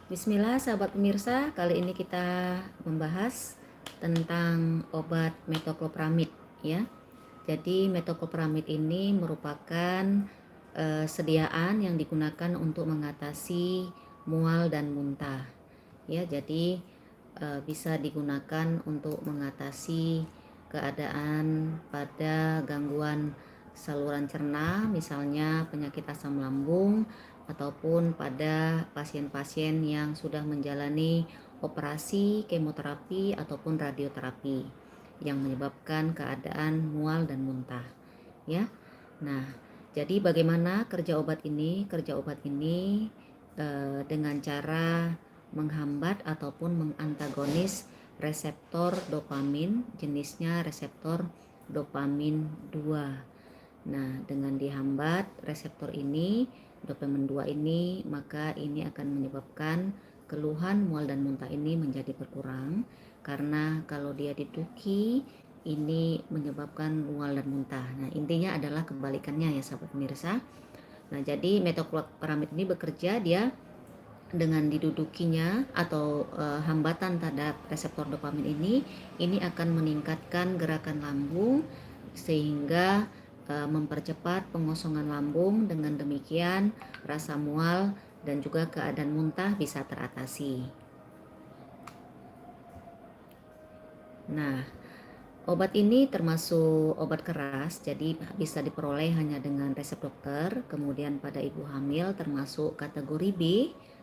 Bismillah sahabat pemirsa, kali ini kita membahas tentang obat metoclopramid ya. Jadi metoclopramid ini merupakan sediaan yang digunakan untuk mengatasi mual dan muntah. Ya, jadi bisa digunakan untuk mengatasi keadaan pada gangguan saluran cerna, misalnya penyakit asam lambung, ataupun pada pasien-pasien yang sudah menjalani operasi, kemoterapi, ataupun radioterapi yang menyebabkan keadaan mual dan muntah. Ya, nah, jadi bagaimana kerja obat ini? Kerja obat ini dengan cara menghambat ataupun mengantagonis reseptor dopamin, jenisnya reseptor dopamin 2. Nah, dengan dihambat reseptor ini, dopamin 2 ini, maka ini akan menyebabkan keluhan mual dan muntah ini menjadi berkurang, karena kalau dia diduki ini menyebabkan mual dan muntah. Nah, intinya adalah kebalikannya ya sahabat pemirsa. Nah, jadi metoclopramid ini bekerja dia dengan didudukinya atau hambatan terhadap reseptor dopamin ini akan meningkatkan gerakan lambung sehingga mempercepat pengosongan lambung. Dengan demikian rasa mual dan juga keadaan muntah bisa teratasi. Nah, obat ini termasuk obat keras, jadi bisa diperoleh hanya dengan resep dokter. Kemudian pada ibu hamil termasuk kategori B.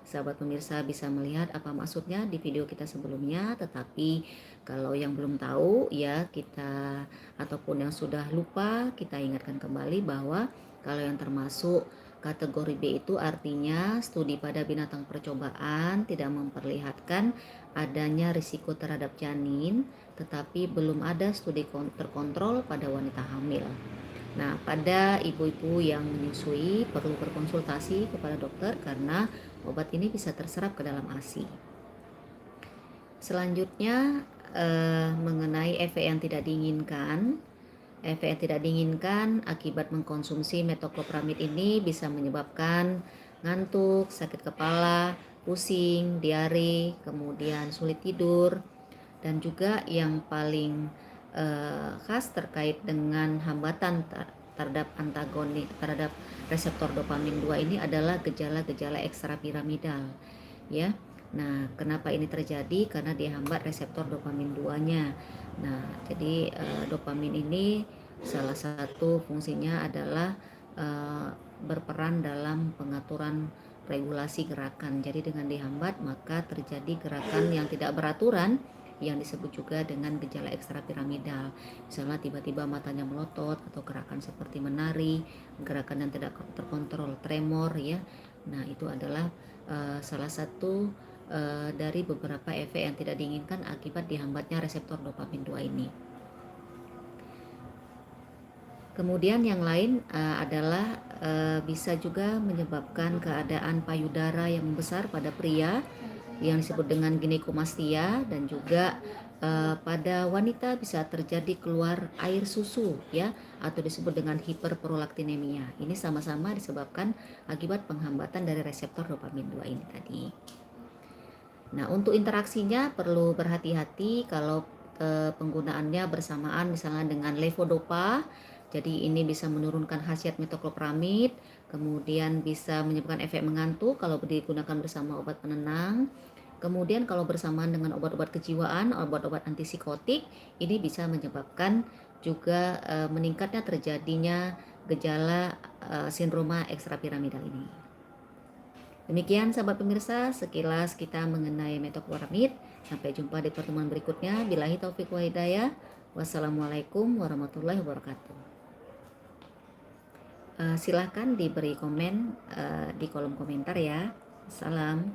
Sahabat pemirsa bisa melihat apa maksudnya di video kita sebelumnya, tetapi kalau yang belum tahu ya kita ataupun yang sudah lupa, kita ingatkan kembali bahwa kalau yang termasuk kategori B itu artinya studi pada binatang percobaan tidak memperlihatkan adanya risiko terhadap janin, tetapi belum ada studi terkontrol pada wanita hamil. Nah, pada ibu-ibu yang menyusui perlu berkonsultasi kepada dokter karena obat ini bisa terserap ke dalam ASI. Selanjutnya mengenai efek yang tidak diinginkan. Efek yang tidak diinginkan akibat mengkonsumsi metoclopramid ini bisa menyebabkan ngantuk, sakit kepala, pusing, diare, kemudian sulit tidur, dan juga yang paling khas terkait dengan hambatan terhadap antagonis terhadap reseptor dopamin 2 ini adalah gejala-gejala ekstrapiramidal ya. Nah, kenapa ini terjadi? Karena dihambat reseptor dopamin 2-nya. Nah, jadi dopamin ini salah satu fungsinya adalah berperan dalam pengaturan regulasi gerakan. Jadi dengan dihambat maka terjadi gerakan yang tidak beraturan yang disebut juga dengan gejala ekstrapiramidal. Misalnya tiba-tiba matanya melotot atau gerakan seperti menari, gerakan yang tidak terkontrol, tremor ya. Nah, itu adalah salah satu dari beberapa efek yang tidak diinginkan akibat dihambatnya reseptor dopamin 2 ini. Kemudian yang lain adalah bisa juga menyebabkan keadaan payudara yang membesar pada pria yang disebut dengan ginekomastia, dan juga pada wanita bisa terjadi keluar air susu ya, atau disebut dengan hiperprolaktinemia. Ini sama-sama disebabkan akibat penghambatan dari reseptor dopamin 2 ini tadi. Nah, untuk interaksinya perlu berhati-hati kalau penggunaannya bersamaan misalnya dengan levodopa. Jadi ini bisa menurunkan khasiat metoclopramid, kemudian bisa menyebabkan efek mengantuk kalau digunakan bersama obat penenang. Kemudian kalau bersamaan dengan obat-obat kejiwaan, obat-obat antipsikotik, ini bisa menyebabkan juga meningkatnya terjadinya gejala sindroma ekstrapiramidal ini. Demikian sahabat pemirsa, sekilas kita mengenai metoclopramid. Sampai jumpa di pertemuan berikutnya. Billahi taufik wa hidayah. Wassalamualaikum warahmatullahi wabarakatuh. Silahkan diberi komen di kolom komentar ya. Salam.